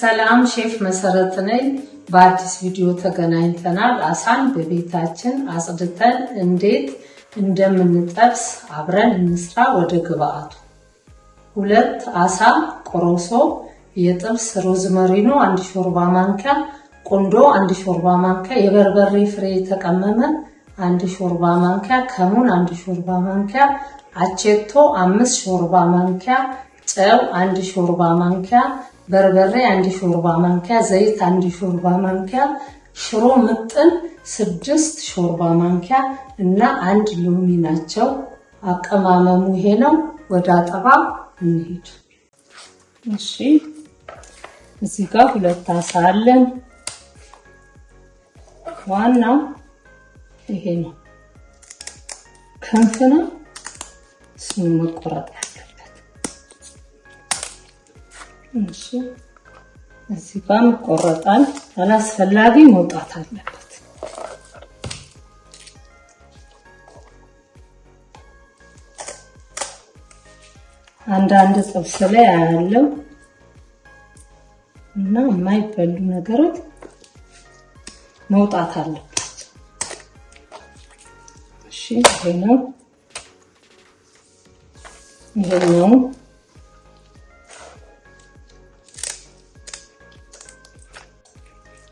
ሰላም ሼፍ መሰረት ነኝ። በአዲስ ቪዲዮ ተገናኝተናል። አሳን በቤታችን አጽድተን እንዴት እንደምንጠብስ አብረን እንስራ። ወደ ግብአቱ 2 አሳ ቆሮሶ፣ የጥብስ ሮዝመሪኖ 1 ሾርባ ማንኪያ፣ ቁንዶ 1 ሾርባ ማንኪያ፣ የበርበሬ ፍሬ የተቀመመ 1 ሾርባ ማንኪያ፣ ከሙን 1 ሾርባ ማንኪያ፣ አቼቶ 5 ሾርባ ማንኪያ፣ ጨው 1 ሾርባ ማንኪያ፣ በርበሬ 1 ሾርባ ማንኪያ፣ ዘይት 1 ሾርባ ማንኪያ፣ ሽሮ ምጥን 6 ሾርባ ማንኪያ እና 1 ሎሚ ናቸው። አቀማመሙ ይሄ ነው። ወደ አጠባ እንሂድ። እሺ እዚህ ጋር 2 አሳ አለን። ዋናው ይሄ ነው። ክንፍ ነው። እሱን መቆረጥ ያለበት። እሺ እዚህ ጋር ይቆረጣል። አላስፈላጊ መውጣት አለበት። አንዳንድ ጥብስ ላይ ያለው እና የማይበሉ ነገሮች መውጣት አለበት። እሺ ይሄ ነው።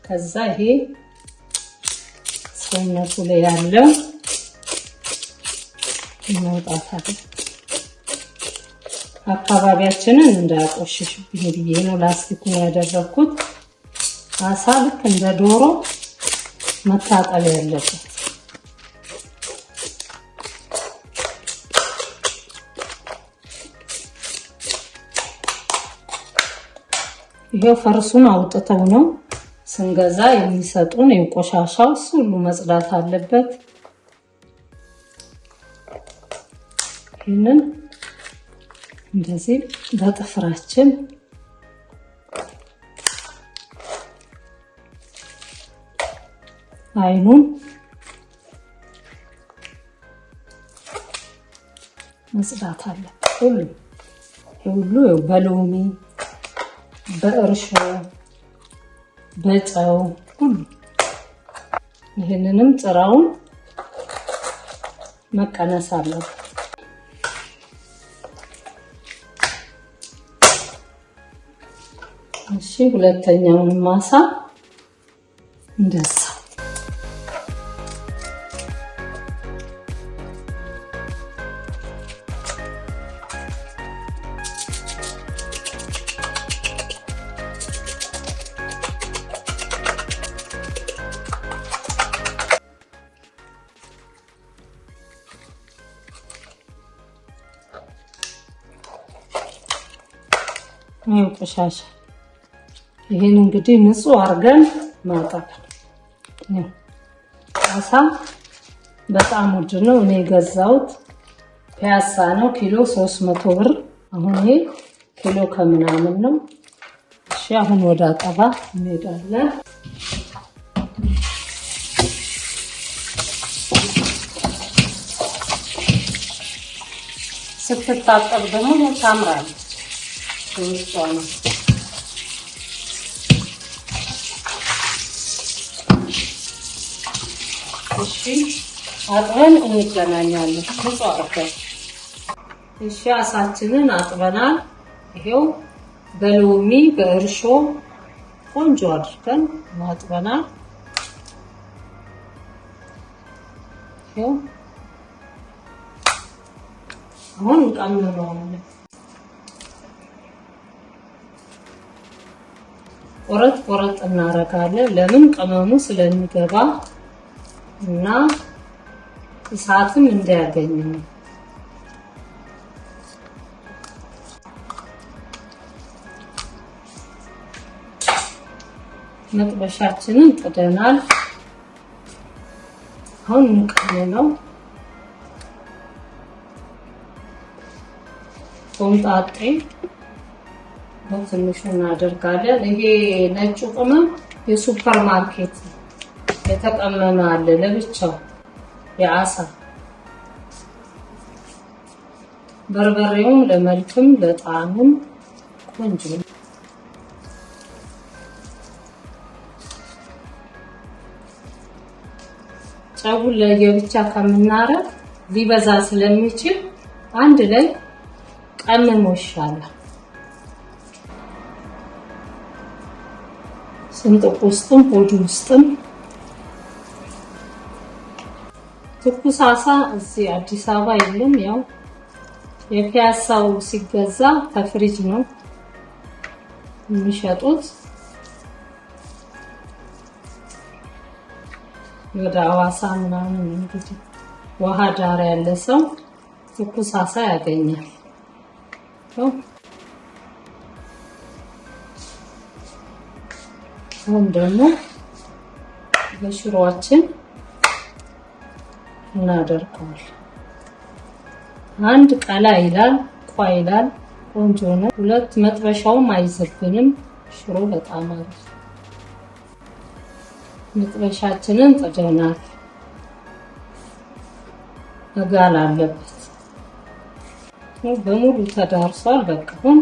ከዛ ይሄ ሰውነቱ ላይ ያለው መውጣት አለበት። አካባቢያችንን እንዳያቆሽሽብኝ ብዬ ነው ላስቲኩን ያደረኩት። አሳ ልክ እንደ ዶሮ መታጠብ ያለበት። ይሄው ፈርሱን አውጥተው ነው ስንገዛ የሚሰጡን። የቆሻሻው ሁሉ መጽዳት አለበት። ይሄንን እንደዚህ በጥፍራችን አይኑን መጽዳት አለበት። ሁሉ በሎሚ በእርሾ በጨው ሁሉ ይሄንንም ጥራውን መቀነስ አለበት። እሺ ሁለተኛውን ማሳ እንደዛ ቆሻሻ ይሄን እንግዲህ ንጹህ አድርገን ማጠብ ነው። አሳ በጣም ውድ ነው። እኔ የገዛሁት ፒያሳ ነው። ኪሎ 300 ብር። አሁን ይሄ ኪሎ ከምናምን ነው። እሺ አሁን ወደ አጠባ እንሄዳለን። ስትታጠብ ደግሞ ታምራለች። ውስጧ ነው። እሺ አጥበን እንገናኛለን። ንጹህ አድርገን እሺ አሳችንን አጥበናል። ይሄው በሎሚ በእርሾ ቆንጆ አድርገን አጥበናል። ይሄው አሁን እንቀምመዋለን። ቆረጥ እናረጋለን። ለምን ቅመሙ ስለሚገባ እና እሳትም እንዳያገኝ ነው። መጥበሻችንን ጥደናል። አሁን እንቀምመው። ቆምጣጤ በትንሹ እናደርጋለን። ይሄ ነጭ ቅመም የሱፐር ማርኬት የተቀመመ አለ ለብቻው የአሳ በርበሬውም ለመልክም ለጣዕምም ቆንጆ ጨውን ለየብቻ ከምናረግ ሊበዛ ስለሚችል አንድ ላይ ቀምሞ ይሻላል። ስንጥቅ ውስጥም ሆድ ውስጥም ትኩስ አሳ እዚህ አዲስ አበባ የለም። ያው የፒያሳው ሲገዛ ከፍሪጅ ነው የሚሸጡት። ወደ አዋሳ ምናምን እንግዲህ ውሃ ዳር ያለ ሰው ትኩስ አሳ ያገኛል። አሁን ደግሞ በሽሮአችን እናደርገዋለን። አንድ ቀላ ይላል፣ ቋ ይላል፣ ቆንጆ ነው። ሁለት መጥበሻውም አይዘብንም። ሽሮ በጣም አሪፍ። መጥበሻችንን ጥደናል። መጋል አለበት። በሙሉ ተዳርሷል። በቃ አሁን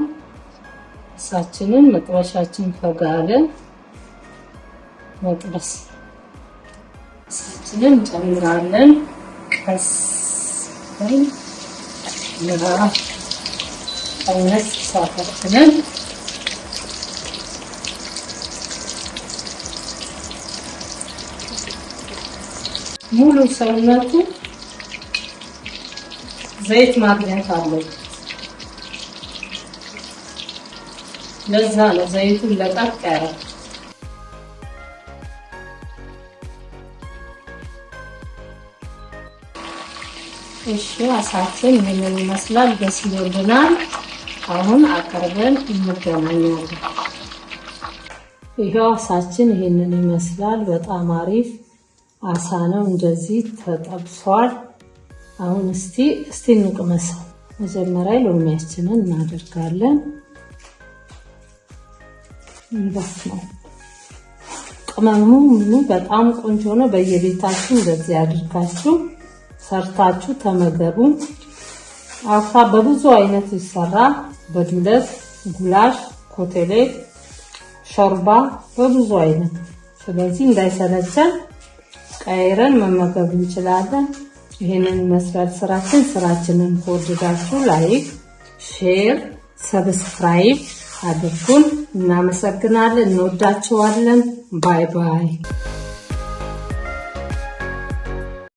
እሳችንን መጥበሻችን ከጋለ መጥበስ እሳችንን እንጨምራለን። ቀስ ብለን ቀነስ ሳፈርተን ሙሉ ሰውነቱ ዘይት ማግኘት አለበት። ለዛ ነው ዘይቱን ለቀቅ ያለው። እሺ አሳችን ምን ይመስላል? በስሎልናል። አሁን አቀርበን እንገናኛለን። ይሄው አሳችን ይሄንን ይመስላል። በጣም አሪፍ አሳ ነው። እንደዚህ ተጠብሷል። አሁን እስቲ እንቅመሰው። መጀመሪያ ሎሚያችንን እናደርጋለን። ነው ቅመሙ ምኑ በጣም ቆንጆ ነው። በየቤታችሁ እንደዚህ አድርጋችሁ ሰርታችሁ ተመገቡ። አሳ በብዙ አይነት ይሰራል። በዱለት፣ ጉላሽ፣ ኮቴሌት፣ ሾርባ በብዙ አይነት። ስለዚህ እንዳይሰለቸን ቀይረን መመገብ እንችላለን። ይሄንን ይመስላል ስራችንን ከወደዳችሁ ላይክ፣ ሼር፣ ሰብስክራይብ አድርጉን። እናመሰግናለን። እንወዳችኋለን። ባይ ባይ።